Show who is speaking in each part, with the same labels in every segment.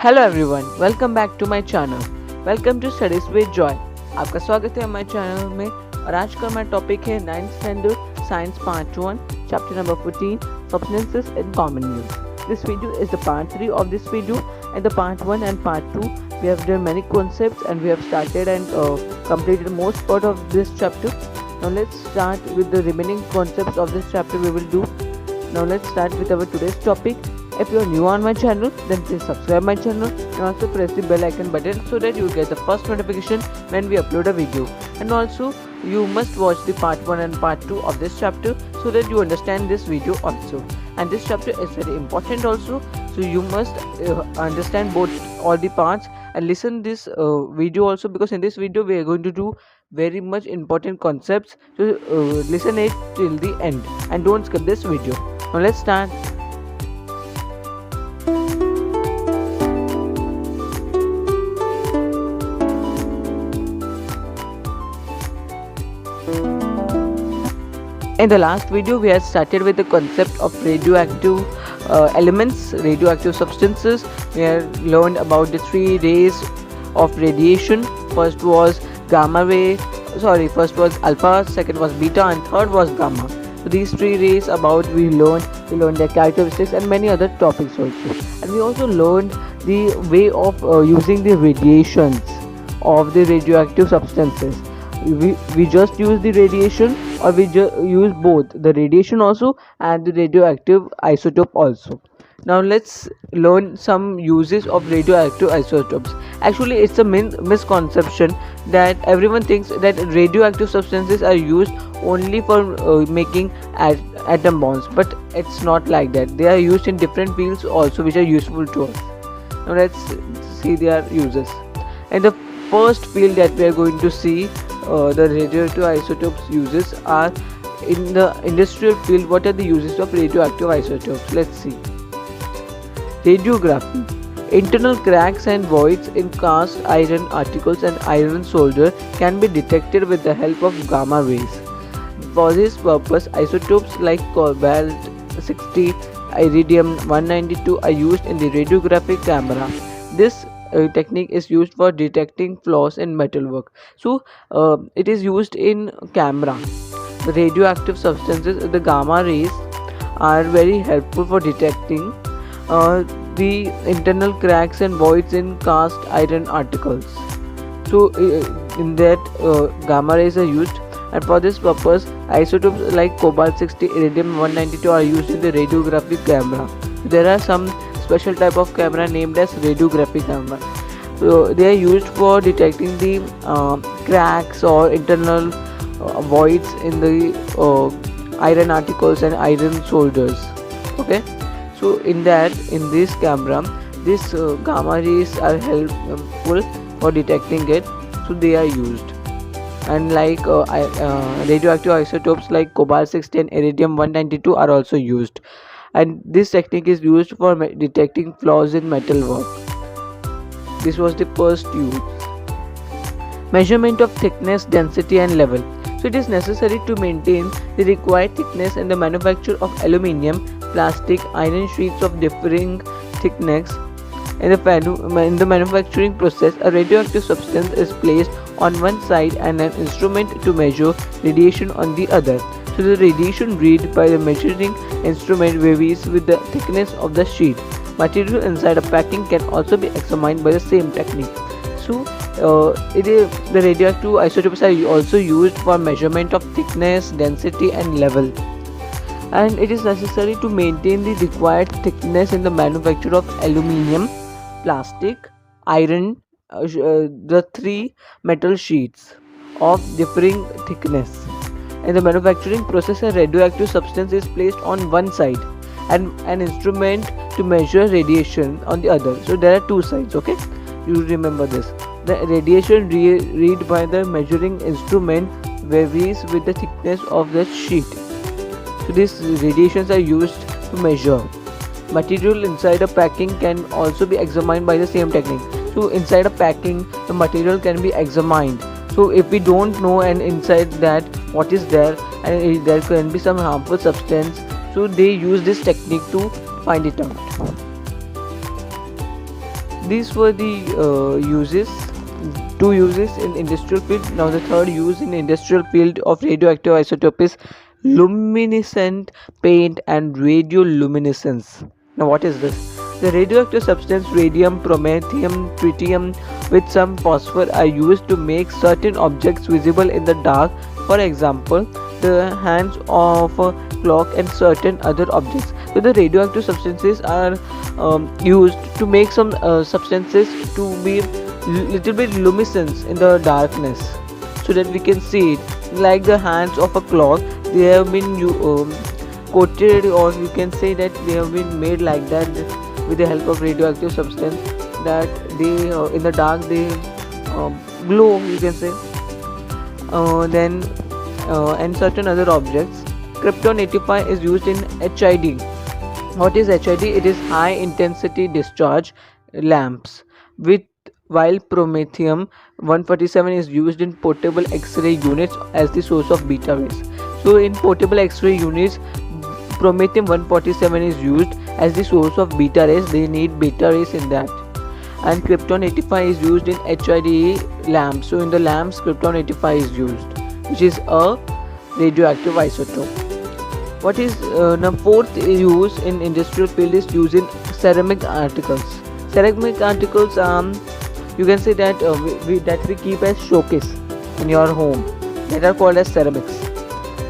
Speaker 1: Hello everyone, welcome back to my channel. Welcome to studies with Joy. आपका स्वागत है हमारे चैनल में। और आज का हमारा टॉपिक है 9th standard science part 1 chapter number 14 substances in common use. This video is the part 3 of this video. In the part 1 and part 2 we have done many concepts and we have started and completed most part of this chapter. Now let's start with the remaining concepts of this chapter we will do. Now let's start with our today's topic. If you are new on my channel, then please subscribe my channel and also press the bell icon button so that you get the first notification when we upload a video. And also you must watch the part 1 and part 2 of this chapter so that you understand this video also. And this chapter is very important also, so you must understand both all the parts and listen this video also, because in this video we are going to do very much important concepts. So listen it till the end and don't skip this video. Now let's start. In the last video we had started with the concept of radioactive elements, radioactive substances. We had learned about the three rays of radiation. First was alpha, second was beta, and third was gamma. So these three rays about we learned their characteristics and many other topics also. And we also learned the way of using the radiations of the radioactive substances. We just use the radiation, or we use both the radiation also and the radioactive isotope also. Now let's learn some uses of radioactive isotopes. Actually it's a misconception that everyone thinks that radioactive substances are used only for making atom bombs, but it's not like that. They are used in different fields also which are useful to us. Now let's see their uses. And the first field that we are going to see the radioactive isotopes uses are in the industrial field. What are the uses of radioactive isotopes? Let's see. Radiography. Internal cracks and voids in cast iron articles and iron solder can be detected with the help of gamma rays. For this purpose, isotopes like cobalt 60, iridium 192 are used in the radiographic camera. This technique is used for detecting flaws in metalwork. So it is used in camera. The radioactive substances, the gamma rays, are very helpful for detecting the internal cracks and voids in cast iron articles. So in that gamma rays are used, and for this purpose isotopes like cobalt 60, iridium 192 are used in the radiographic camera. There are some special type of camera named as radiographic camera. So they are used for detecting the cracks or internal voids in the iron articles and iron solders. Okay, so in this camera, this gamma rays are helpful for detecting it, so they are used. And like radioactive isotopes like cobalt 60 and iridium 192 are also used, and this technique is used for detecting flaws in metalwork. This was the first use. Measurement of thickness, density and level. So it is necessary to maintain the required thickness in the manufacture of aluminium, plastic, iron sheets of differing thickness. In the manufacturing process, a radioactive substance is placed on one side and an instrument to measure radiation on the other. So the radiation read by the measuring instrument varies with the thickness of the sheet. Material inside a packing can also be examined by the same technique. So the radioactive isotopes are also used for measurement of thickness, density and level. And it is necessary to maintain the required thickness in the manufacture of aluminium, plastic, iron, the three metal sheets of differing thickness. In the manufacturing process, a radioactive substance is placed on one side and an instrument to measure radiation on the other. So there are two sides. Okay, you remember this. The radiation read by the measuring instrument varies with the thickness of the sheet. So these radiations are used to measure. Material inside a packing can also be examined by the same technique. So inside a packing, the material can be examined. So if we don't know and inside that what is there, and there can be some harmful substance, so they use this technique to find it out. These were the uses, two uses in industrial field. Now the third use in industrial field of radioactive isotope is luminescent paint and radioluminescence. Now what is this? The radioactive substance radium, promethium, tritium with some phosphor are used to make certain objects visible in the dark. For example, the hands of a clock and certain other objects. So the radioactive substances are used to make some substances to be little bit luminescence in the darkness, so that we can see it. Like the hands of a clock, they have been coated, or you can say that they have been made like that with the help of radioactive substance, that they in the dark they glow, you can say. Then and certain other objects. Krypton 85 is used in HID. What is HID? It is high intensity discharge lamps. With while promethium 147 is used in portable X-ray units as the source of beta rays. So in portable X-ray units, promethium 147 is used as the source of beta rays. They need beta rays in that. And krypton 85 is used in HID lamps. So in the lamps, krypton 85 is used, which is a radioactive isotope. What is the fourth use in industrial field is used in ceramic articles. Ceramic articles, you can say that we keep as showcase in your home, that are called as ceramics.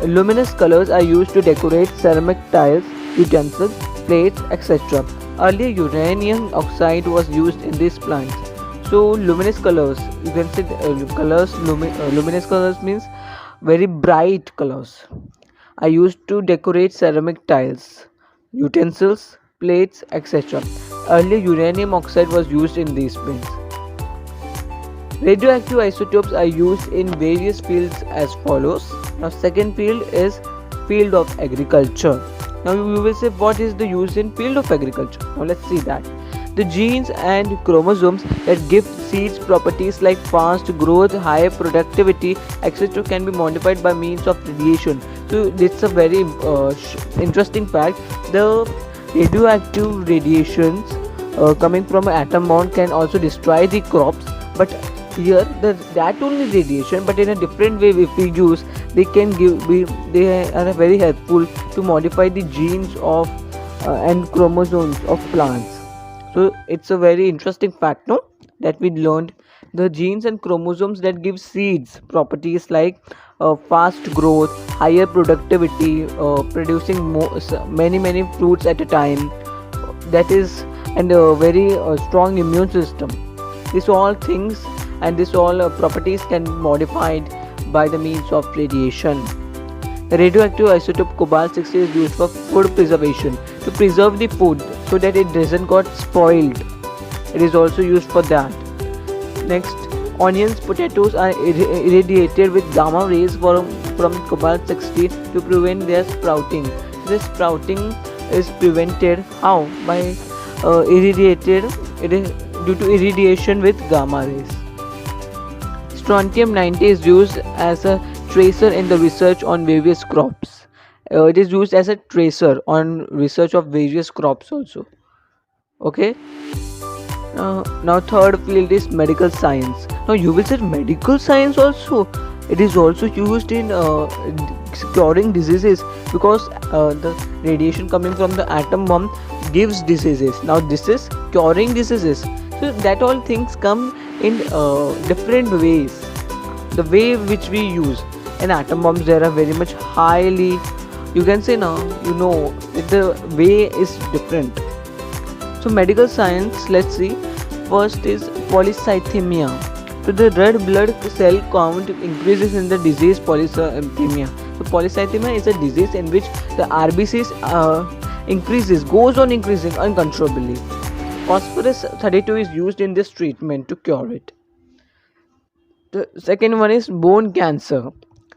Speaker 1: Luminous colors are used to decorate ceramic tiles, utensils, plates, etc. Earlier, uranium oxide was used in these plants. So luminous colors, you can say luminous colors means very bright colors, are used to decorate ceramic tiles, utensils, plates, etc. Earlier, uranium oxide was used in these paints. Radioactive isotopes are used in various fields as follows. Now, second field is field of agriculture. Now, you will say, what is the use in field of agriculture? Now, let's see that. The genes and chromosomes that give seeds properties like fast growth, high productivity, etc., can be modified by means of radiation. So, this is a very interesting fact. The radioactive radiations coming from an atom bomb can also destroy the crops, but here that only radiation, but in a different way if we use, they can they are very helpful to modify the genes of and chromosomes of plants. So it's a very interesting fact, no, that we learned. The genes and chromosomes that give seeds properties like fast growth, higher productivity, producing many fruits at a time, that is, and a very strong immune system. These all things and these all properties can be modified by the means of radiation. The radioactive isotope cobalt 60 is used for food preservation, to preserve the food so that it doesn't get spoiled. It is also used for that. Next, onions, potatoes are irradiated with gamma rays from cobalt 60 to prevent their sprouting. This sprouting is prevented how? By irradiated due to irradiation with gamma rays. Strontium 90 is used as a tracer in the research on various crops. It is used as a tracer on research of various crops also. Okay. Now third field is medical science. Now you will say medical science also. It is also used in curing diseases, because the radiation coming from the atom bomb gives diseases. Now this is curing diseases. So that all things come in different ways. The way which we use in atom bombs, there are very much highly, you can say now, you know, the way is different. So medical science, let's see. First is polycythemia. So the red blood cell count increases in the disease polycythemia. So polycythemia is a disease in which the RBCs goes on increasing uncontrollably. Phosphorus 32 is used in this treatment to cure it. The second one is bone cancer.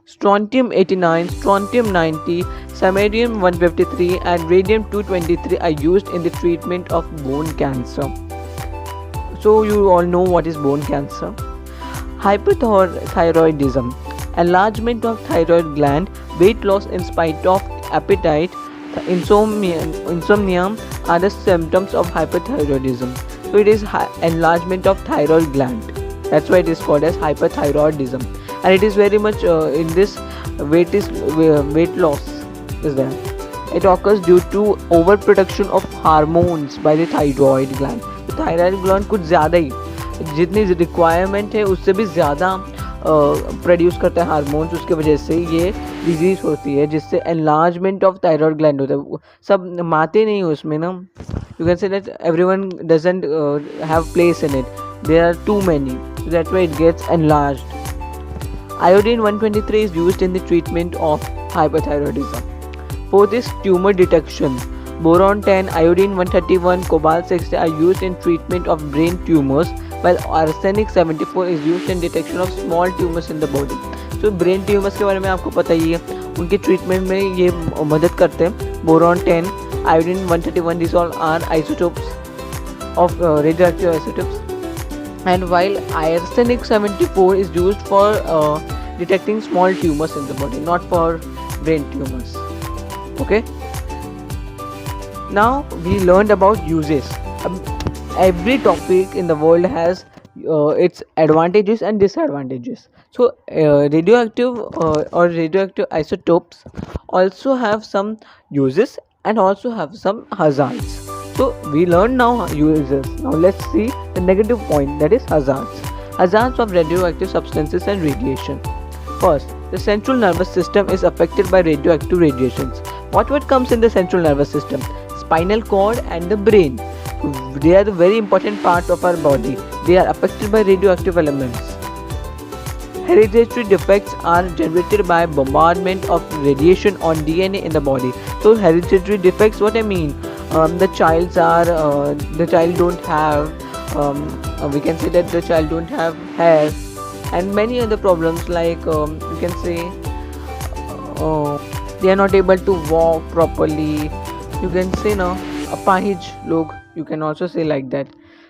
Speaker 1: Strontium 89, strontium 90, samarium 153 and radium 223 are used in the treatment of bone cancer. So you all know what is bone cancer. Hyperthyroidism, enlargement of thyroid gland, weight loss in spite of appetite, insomnia are the symptoms of hyperthyroidism. So it is enlargement of thyroid gland. That's why it is called as hyperthyroidism, and it is very much in this weight loss is there. It occurs due to overproduction of hormones by the thyroid gland. तो thyroid gland कुछ ज़्यादा ही, जितनी requirement है उससे भी ज़्यादा produce करता है हार्मोन्स, उसके वजह से ये डिजीज़ होती है, जिससे एनलार्जमेंट ऑफ थायराइड ग्लैंड होता है. सब माते नहीं हो उसमें ना. You can say that everyone doesn't have place in it, there are too many, so that's why it gets enlarged. Iodine 123 is used in the treatment of hyperthyroidism. Fourth is tumor detection. Boron 10, iodine 131, cobalt 60 are used in treatment of brain tumors, while arsenic 74 is used in detection of small tumors in the body. So brain tumors के बारे में आपको पता ही है, उनके treatment में ये मदद करते हैं. Boron 10, iodine 131, these all are isotopes of radioactive isotopes. And while arsenic 74 is used for detecting small tumors in the body, not for brain tumors. Okay, now we learned about uses. Every topic in the world has its advantages and disadvantages. So radioactive or radioactive isotopes also have some uses and also have some hazards. So we learned now uses. Now let's see the negative point, that is hazards. Hazards of radioactive substances and radiation. First, the central nervous system is affected by radioactive radiations. What comes in the central nervous system? Spinal cord and the brain. They are the very important part of our body. They are affected by radioactive elements. Hereditary defects are generated by bombardment of radiation on DNA in the body. So hereditary defects, what I mean, the child don't have, we can say that the child don't have hair, and many other problems like you can say they are not able to walk properly. You can say no, apahij log, you can also say like that.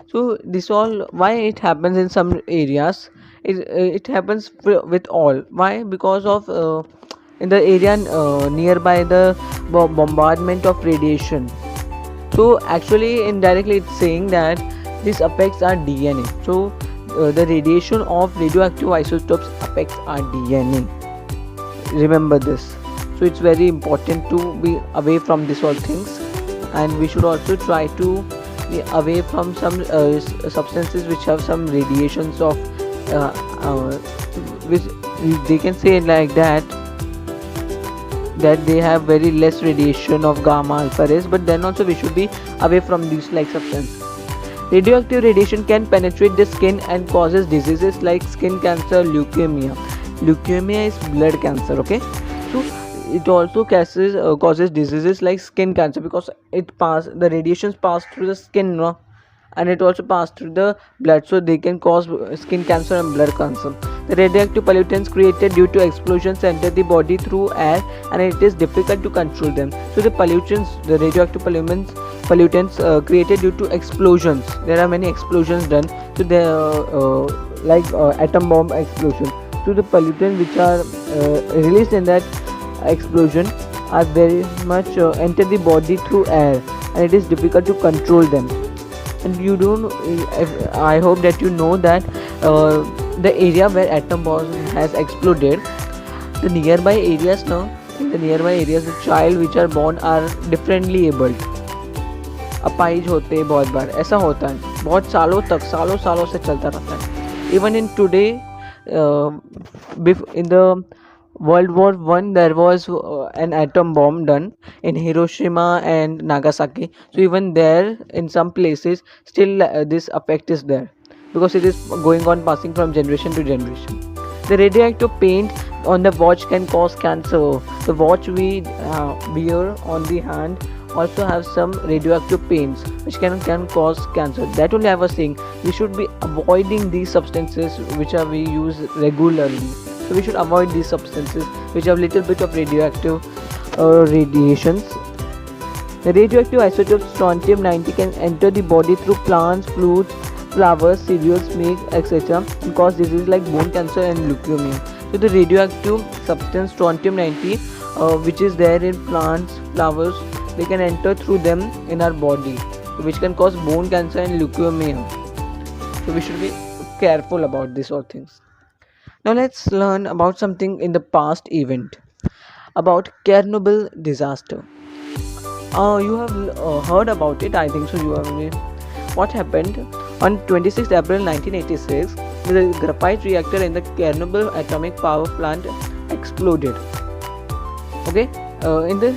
Speaker 1: So this all, why it happens in some areas, it happens with all. Why? Because of in the area nearby the bombardment of radiation. So actually indirectly it's saying that this affects our DNA. So the radiation of radioactive isotopes affects our DNA. Remember this. So it's very important to be away from these all things, and we should also try to be away from some substances which have some radiations of which they can say like that they have very less radiation of gamma alpha rays, but then also we should be away from these like substances. Radioactive radiation can penetrate the skin and causes diseases like skin cancer, leukemia. Leukemia is blood cancer, okay? So it also causes diseases like skin cancer because the radiations pass through the skin, no? And it also pass through the blood, so they can cause skin cancer and blood cancer. The radioactive pollutants created due to explosions enter the body through air, and it is difficult to control them. So the radioactive pollutants created due to explosions. There are many explosions done. So they like atom bomb explosion. So the pollutants which are released in that explosion are very much enter the body through air, and it is difficult to control them. And you don't, I hope that you know that the area where atom bomb has exploded, the nearby areas now, in the nearby areas the child which are born are differently abled. अपाहिज होते हैं बहुत बार, ऐसा होता है बहुत सालों से चलता रहता है. Even in today, in the World War I, there was an atom bomb done in Hiroshima and Nagasaki. So even there, in some places, still this effect is there because it is going on, passing from generation to generation. The radioactive paint on the watch can cause cancer. The watch we wear on the hand also have some radioactive paints which can cause cancer. That only I was saying, we should be avoiding these substances which we use regularly. So we should avoid these substances which have little bit of radioactive radiations. The radioactive isotopes strontium-90 can enter the body through plants, fruits, flowers, cereals, milk, etc. and cause diseases like bone cancer and leukemia. So the radioactive substance strontium-90 which is there in plants, flowers, they can enter through them in our body. which can cause bone cancer and leukemia. So we should be careful about these all things. Now let's learn about something in the past event about Chernobyl disaster. You have heard about it, I think so. You have. What happened on 26th April 1986? The graphite reactor in the Chernobyl atomic power plant exploded. Okay. In this,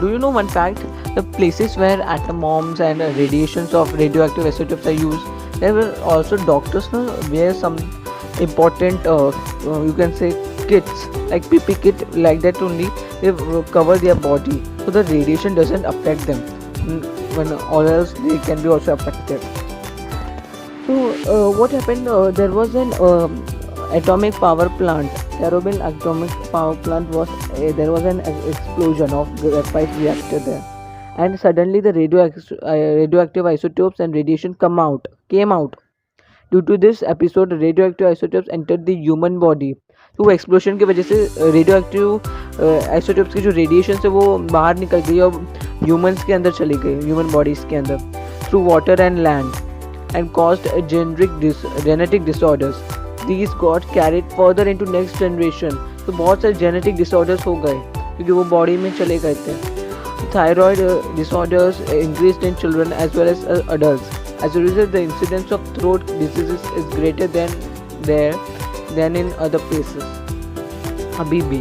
Speaker 1: do you know one fact? The places where atom bombs and radiations of radioactive isotopes are used, there were also doctors no, wear some important, you can say, kits like PP kit like that only. They cover their body so the radiation doesn't affect them. When or else they can be also affected. So what happened? There was an atomic power plant. Chernobyl atomic power plant was there was an explosion of graphite reactor there, and suddenly the radioactive isotopes and radiation came out. Due to this episode, radioactive isotopes entered the human body. तो वो explosion की वजह से radioactive isotopes की जो radiation है वो बाहर निकल गई और ह्यूमंस के अंदर चली गई, ह्यूमन बॉडीज के अंदर through water and land and caused genetic disorders. These got carried further into next generation. तो बहुत सारे जेनेटिक डिसऑर्डर्स हो गए क्योंकि वो बॉडी में चले गए थे. Thyroid disorders increased in children as well as adults. As a result, the incidence of throat diseases is greater than in other places. Habibi.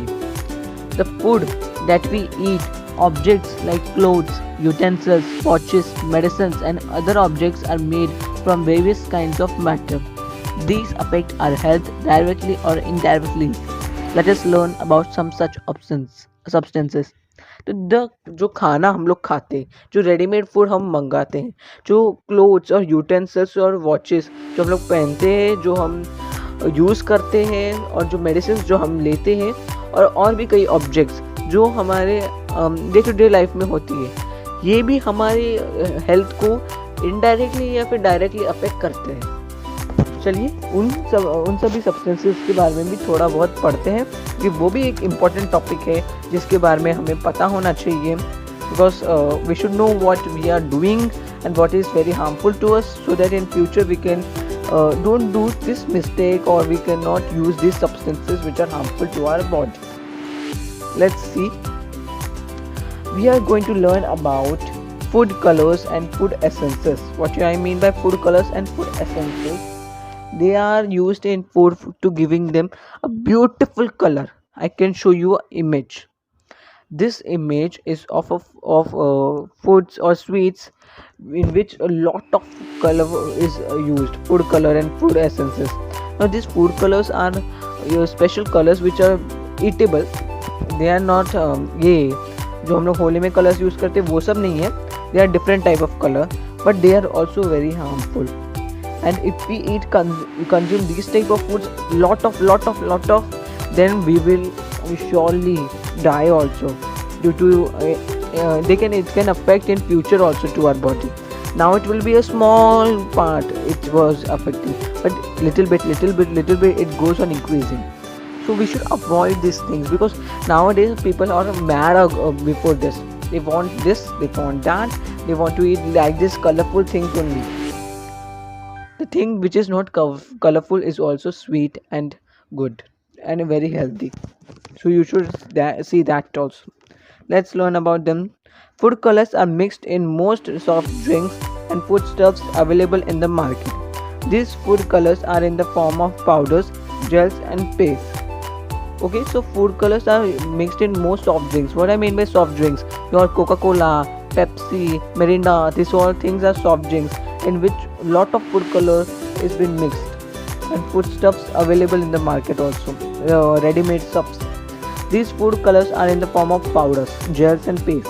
Speaker 1: The food that we eat, objects like clothes, utensils, watches, medicines, and other objects are made from various kinds of matter. These affect our health directly or indirectly. Let us learn about some such substances. तो जो खाना हम लोग खाते हैं, जो readymade food हम मंगाते हैं, जो क्लोथ्स और यूटेंसिल्स और वॉचेस जो हम लोग पहनते हैं, जो हम यूज़ करते हैं, और जो मेडिसिन जो हम लेते हैं, और भी कई ऑब्जेक्ट्स जो हमारे डे टू डे लाइफ में होती है, ये भी हमारी हेल्थ को इनडायरेक्टली या फिर डायरेक्टली अफेक्ट करते हैं. चलिए उन सभी सब्सटेंसेस के बारे में भी थोड़ा बहुत पढ़ते हैं कि वो भी एक इम्पॉर्टेंट टॉपिक है जिसके बारे में हमें पता होना चाहिए. Because we should know what we are doing and what is very harmful to us, so that in future we can don't do this mistake or we can not use this substances which are harmful to our body. Let's see. We are going to learn about food colors and food essences. What do I mean by food colors and food essences? They are used in food to giving them a beautiful color. I can show you an image. This image is of foods or sweets in which a lot of color is used. Food color and food essences. Now these food colors are special colors which are eatable. They are not ये जो हम लोग होली में colours use करते हैं वो सब नहीं है. They are different type of color, but they are also very harmful. And if we consume these type of foods lot of, then we will surely die also due to it can affect in future also to our body. Now it will be a small part it was affecting, but little bit it goes on increasing. So we should avoid these things because nowadays people are mad before this. They want this, they want that, they want to eat like this colorful things only. The thing which is not colorful is also sweet and good and very healthy. So you should see that also. Let's learn about them. Food colors are mixed in most soft drinks and foodstuffs available in the market. These food colors are in the form of powders, gels and pastes. Okay, so food colors are mixed in most soft drinks. What I mean by soft drinks, your Coca-Cola, Pepsi, Mirinda, these all things are soft drinks in which lot of food color is been mixed, and foodstuffs available in the market also, ready-made stuffs. These food colors are in the form of powders, gels and paste.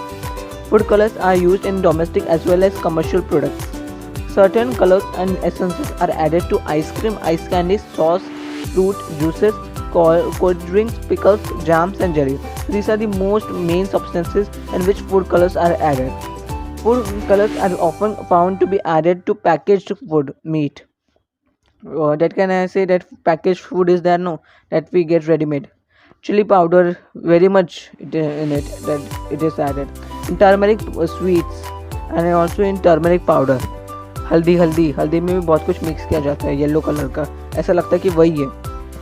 Speaker 1: Food colors are used in domestic as well as commercial products. Certain colors and essences are added to ice cream, ice candies, sauce, fruit juices, cold drinks, pickles, jams and jellies. These are the most main substances in which food colors are added. Food colors are often found to be added to packaged food, meat. That can I say that packaged food is there? No, that we get ready-made. Chili powder, very much in it that it is added. In turmeric sweets and also in turmeric powder, हल्दी में भी बहुत कुछ mix किया जाता है yellow colour का, ऐसा लगता है कि वही है।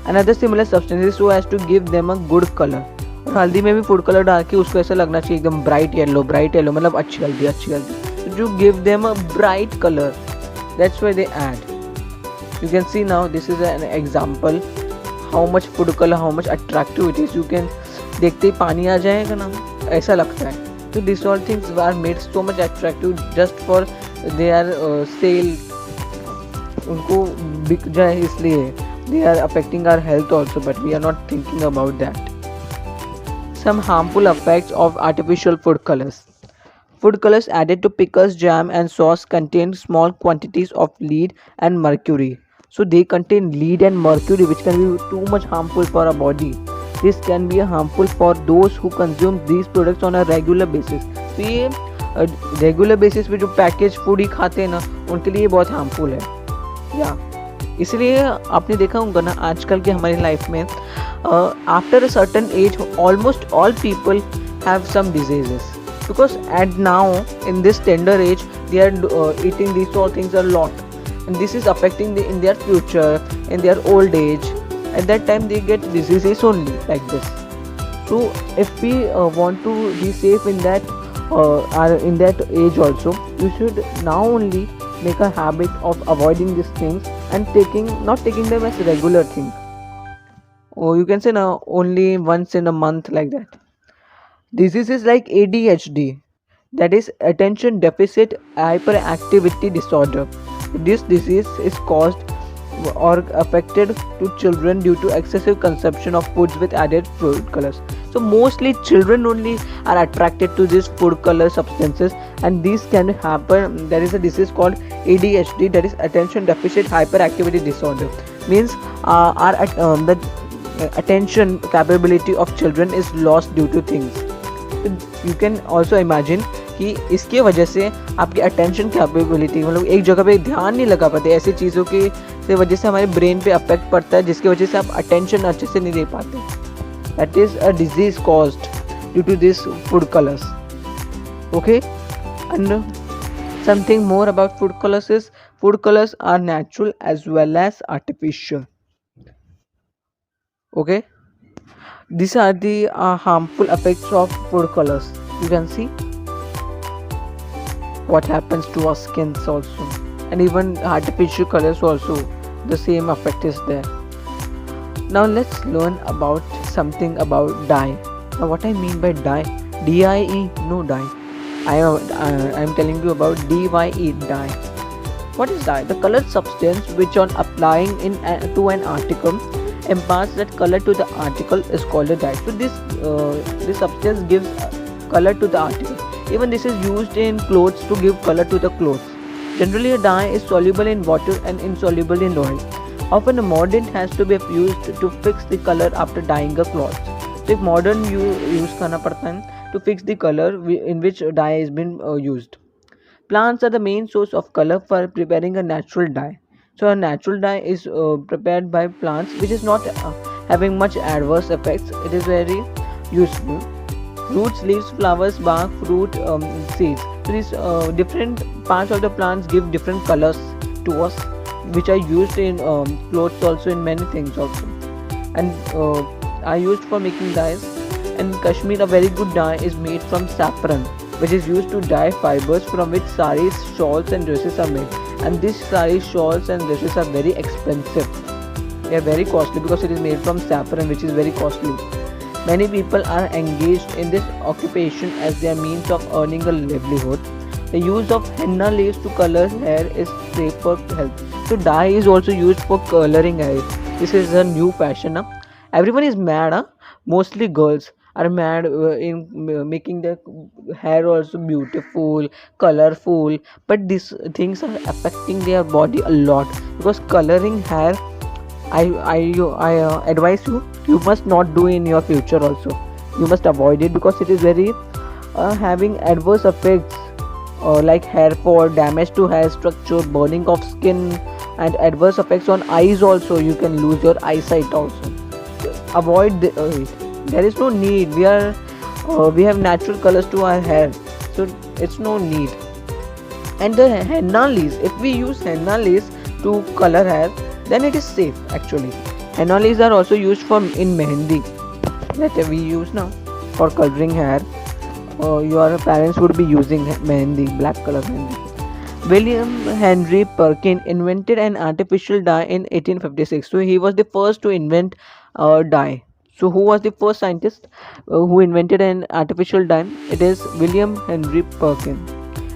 Speaker 1: Another similar substances so as to give them a good colour. और हल्दी में भी फूड कलर डाल के उसको ऐसा लगना चाहिए एकदम ब्राइट येलो, मतलब अच्छी हल्दी to give them a bright colour, that's why they add. You can see now this is an example how much food color, how much attractive it is. You can देखते ही पानी आ जाएगा ना, ऐसा लगता है। तो these all things are made so much attractive just for their sale, उनको बिक जाए इसलिए। They are affecting our health also, but we are not thinking about that. Some harmful effects of artificial food colors. Food colors added to pickles, jam, and sauce contain small quantities of lead and mercury. So they contain lead and mercury, which can be too much harmful for our body. This can be harmful for those who consume these products on a regular basis. तो ये regular basis पे जो package food ही खाते हैं ना, उनके लिए बहुत हार्मफुल है या इसलिए आपने देखा होगा ना आजकल के हमारी लाइफ में after a certain age almost all people have some diseases, because at now in this tender age they are eating these all things a lot, and this is affecting in their future, in their old age. At that time they get diseases only like this. So if we want to be safe in that in that age also, you should now only make a habit of avoiding these things and not taking them as a regular thing, or you can say now only once in a month, like that. Diseases like ADHD, that is attention deficit hyperactivity disorder. This disease is caused or affected to children due to excessive consumption of foods with added food colors. So mostly children only are attracted to these food color substances, and these can happen. There is a disease called ADHD, that is attention deficit hyperactivity disorder. Means the attention capability of children is lost due to things. You can also imagine कि इसके वजह से आपकी attention capability, मतलब एक जगह पे ध्यान नहीं लगा पाते, ऐसी चीज़ों की से वजह से हमारे ब्रेन पे अफेक्ट पड़ता है, जिसकी वजह से आप अटेंशन अच्छे से नहीं दे पाते। That is a disease caused due to this food colours. Okay, and something more about food colours is food colours are natural as well as artificial. Okay, these are the harmful effects of food colors. You can see what happens to our skins also, and even artificial colors also, the same effect is there. Now let's learn about something about dye. Now what I mean by dye, D-I-E, no dye. I am telling you about D-Y-E, dye. What is dye? The colored substance which on applying to an article imparts that color to the article is called a dye. So this substance gives color to the article. Even this is used in clothes to give color to the clothes. Generally, a dye is soluble in water and insoluble in oil. Often a mordant has to be used to fix the color after dyeing a cloth. So एक modern use करना पड़ता है to fix the color in which dye has been used. Plants are the main source of color for preparing a natural dye. So a natural dye is prepared by plants, which is not having much adverse effects. It is very useful. Roots, leaves, flowers, bark, fruit, seeds. So these different parts of the plants give different colors to us, which are used in clothes also, in many things also, and are used for making dyes. In Kashmir, a very good dye is made from saffron, which is used to dye fibers from which saris, shawls and dresses are made. And these saris, shawls and dresses are very expensive. They are very costly because it is made from saffron, which is very costly. Many people are engaged in this occupation as their means of earning a livelihood. The use of henna leaves to color hair is safe for health. So dye is also used for coloring hair. This is a new fashion. Everyone is mad. Mostly girls are mad in making their hair also beautiful, colorful, but these things are affecting their body a lot, because coloring hair, I advise you must not do in your future also. You must avoid it because it is very having adverse effects like hair fall, damage to hair structure, burning of skin, and adverse effects on eyes also. You can lose your eyesight also. Avoid it. There is no need. We have natural colors to our hair, so it's no need. And the henna leaves, if we use henna leaves to color hair, then it is safe actually. Henna leaves are also used for in mehendi that we use now for coloring hair. Your parents would be using mehendi, black color mehendi. William Henry Perkin invented an artificial dye in 1856. So he was the first to invent dye. So who was the first scientist who invented an artificial dye? It is William Henry Perkin.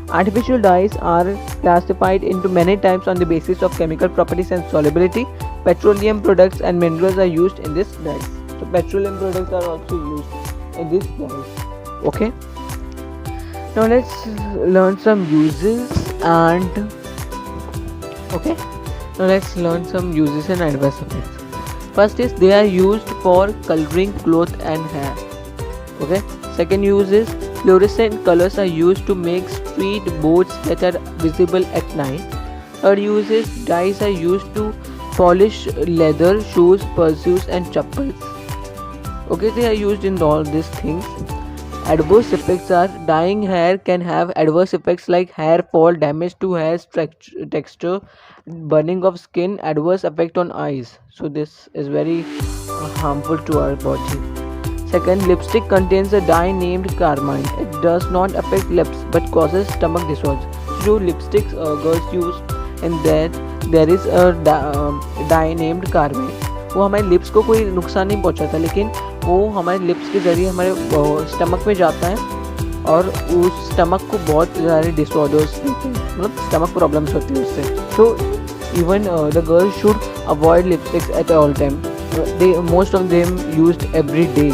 Speaker 1: Artificial dyes are classified into many types on the basis of chemical properties and solubility. Petroleum products and minerals are used in this dyes. So petroleum products are also used in this dyes. Okay. Now let's learn some uses and okay. Now let's learn some uses and adverse effects. First is they are used for coloring cloth and hair. Okay. Second use is fluorescent colors are used to make street boards that are visible at night. Third use is dyes are used to polish leather, shoes, purses and chappals. Okay, they are used in all these things. Adverse effects are dyeing hair can have adverse effects like hair fall, damage to hair texture, burning of skin, adverse effect on eyes. So this is very harmful to our body. Second, lipstick contains a dye named carmine. It does not affect lips but causes stomach disorders. जो lipsticks girls use, and that there is a dye named carmine. वो हमारे lips को कोई नुकसान नहीं पहुंचाता, लेकिन वो हमारे लिप्स के ज़रिए हमारे स्टमक में जाता है और उस स्टमक को बहुत सारे डिसऑर्डर्स देते हैं, मतलब स्टमक प्रॉब्लम्स होती है उससे. So even the girls should avoid lipsticks at all time. They most of them used every day.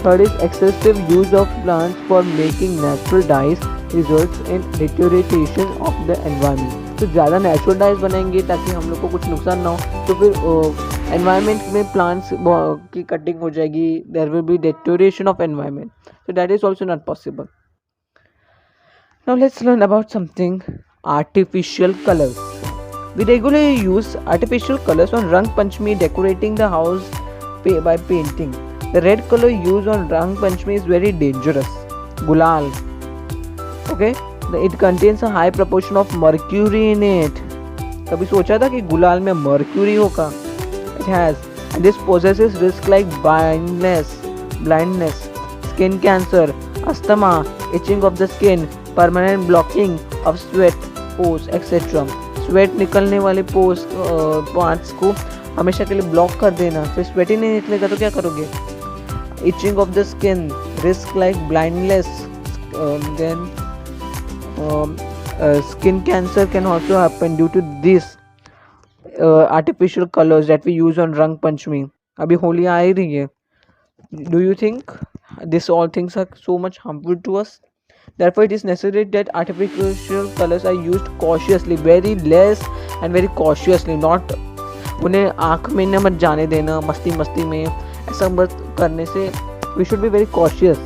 Speaker 1: Third is excessive use of plants for making natural dyes results in deterioration of the environment. तो ज़्यादा natural dies बनाएंगे ताकि हम लोग को कुछ नुकसान ना हो, तो फिर एनवायरनमेंट में प्लांट्स की कटिंग हो जाएगी. There will be deterioration of environment. So that is also not possible. Now let's learn about something, artificial colors. We regularly use artificial colors on Rang Panchami, decorating the house by painting. The red color used on Rang Panchami is very dangerous. Gulal. Okay? It contains a high proportion of mercury in it. कभी सोचा था कि गुलाल में mercury होगा? It has. And this possesses risks like blindness, skin cancer, asthma, itching of the skin, permanent blocking of sweat pores, etc. Sweat निकलने वाले pores parts को हमेशा के लिए ब्लॉक कर देना. फिर स्वेट ही नहीं निकलेगा तो क्या करोगे? Itching of the skin, risk like blindness, then skin cancer can also happen due to these artificial colors that we use on Rang Panchami. अभी होली आ ही रही है. Do you think this all things are so much harmful to us? Therefore, it is necessary that artificial colors are used cautiously, very less and very cautiously. Not उन्हें आँख में न मत जाने देना मस्ती में, ऐसा मत करने से. We should be very cautious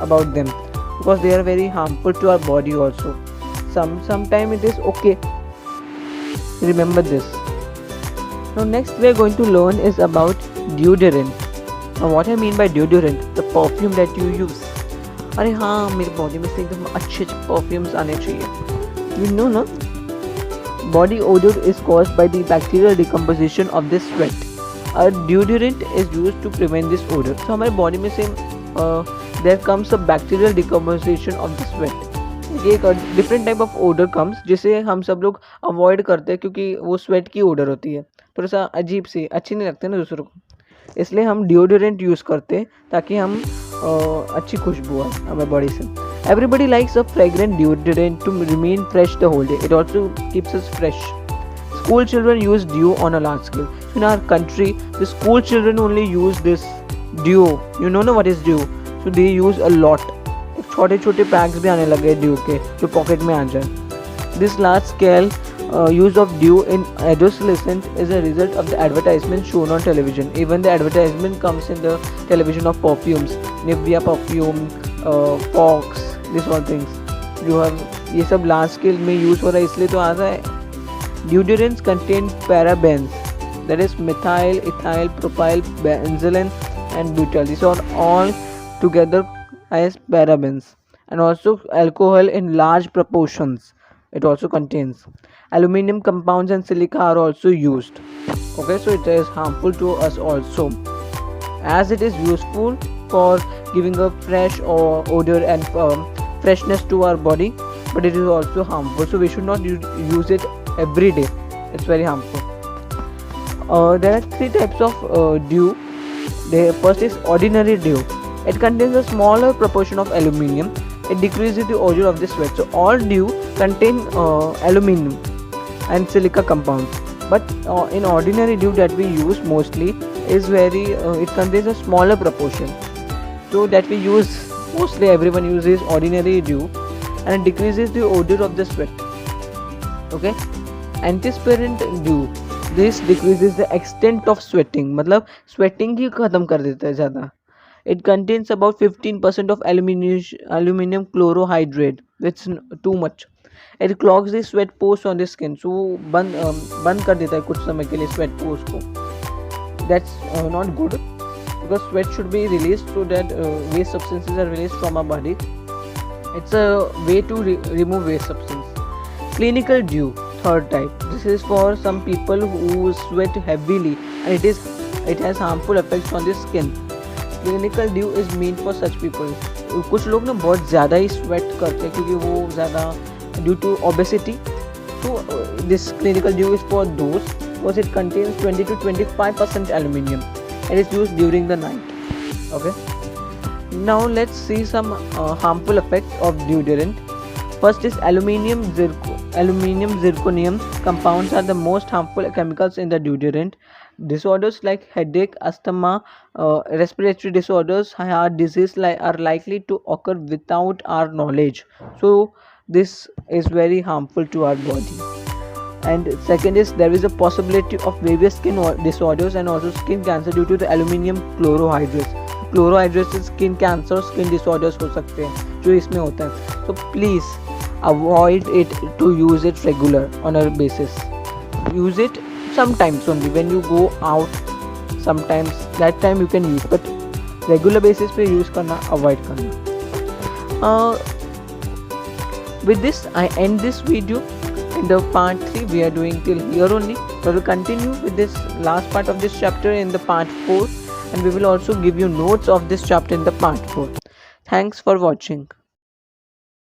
Speaker 1: about them because they are very harmful to our body also. Sometime it is okay. Remember this. Now next we are going to learn is about deodorant. Now what I mean by deodorant, the perfume that you use. अरे हाँ, मेरे body में से एकदम अच्छे perfumes आने चाहिए. You know ना? Body odor is caused by the bacterial decomposition of this sweat. A deodorant is used to prevent this odor. So हमारे बॉडी में से there comes a bacterial decomposition of the sweat. ये एक different type of odour comes जिसे हम सब लोग avoid करते हैं क्योंकि वो स्वेट की ओडर होती है, थोड़ा सा अजीब सी, अच्छी नहीं लगती ना दूसरों को. इसलिए हम डिओडोरेंट यूज़ करते हैं ताकि हम अच्छी खुशबू आए हमारे बॉडी से. Everybody likes a fragrant deodorant to remain fresh the whole day. It also keeps us fresh. School children use dew on a large scale. In our country, the school children only use this dew. You know what is dew? So they use a lot. छोटे छोटे PACS भी आने लगे due के जो pocket में आ जाए. This large scale use of dew in adolescents is a result of the advertisement shown on television. Even the advertisement comes in the television of perfumes, Nivea perfume, Fox, these all things. जो हम ये सब large scale में use हो रहा है इसलिए तो आ रहा है. Deodorants contain parabens, that is methyl, ethyl, propyl, benzylene and butyl. These are all together as parabens, and also alcohol in large proportions. it also contains. Aluminum compounds and silica are also used. Okay, so it is harmful to us also, as it is useful for giving a fresh or odor and freshness to our body, but it is also harmful, so we should not use it every day. It's very harmful. There are three types of dew. The first is ordinary dew. It contains a smaller proportion of aluminium. It decreases the odor of the sweat. So all dew contain aluminium and silica compounds. But in ordinary dew that we use mostly is it contains a smaller proportion. So that we use mostly, everyone uses ordinary dew, and it decreases the odor of the sweat. Okay, antiperspirant dew. This decreases the extent of sweating. मतलब sweating ही खत्म कर देता है ज़्यादा. It contains about 15% of aluminum chlorohydrate, which is too much. It clogs the sweat pores on the skin, so बंद कर देता है कुछ समय के लिए sweat pores को. That's not good, because sweat should be released so that waste substances are released from our body. It's a way to remove waste substance. Clinical dew, third type. This is for some people who sweat heavily and it has harmful effects on the skin. Clinical dew is meant for such people. कुछ लोग ना बहुत ज़्यादा ही sweat करते हैं क्योंकि वो ज़्यादा due to obesity. So this clinical dew is for those, because it contains 20 to 25% aluminium and is used during the night. Okay. Now let's see some harmful effects of deodorant. First is aluminium zirconium compounds are the most harmful chemicals in the deodorant. Disorders like headache, asthma, respiratory disorders, heart disease are likely to occur without our knowledge. So this is very harmful to our body. And second is there is a possibility of various skin disorders and also skin cancer due to the aluminium chlorohydrates. Chlorohydrate से skin cancer, skin disorders हो सकते हैं जो इसमें होता है. तो please avoid it to use it regular on a basis. Use it sometimes only when you go out, sometimes that time you can use, but regular basis पे use करना avoid करना. With this I end this video. In the part 3 we are doing till here only, but we'll continue with this last part of this chapter in the part 4, and we will also give you notes of this chapter in the part 4. Thanks for watching.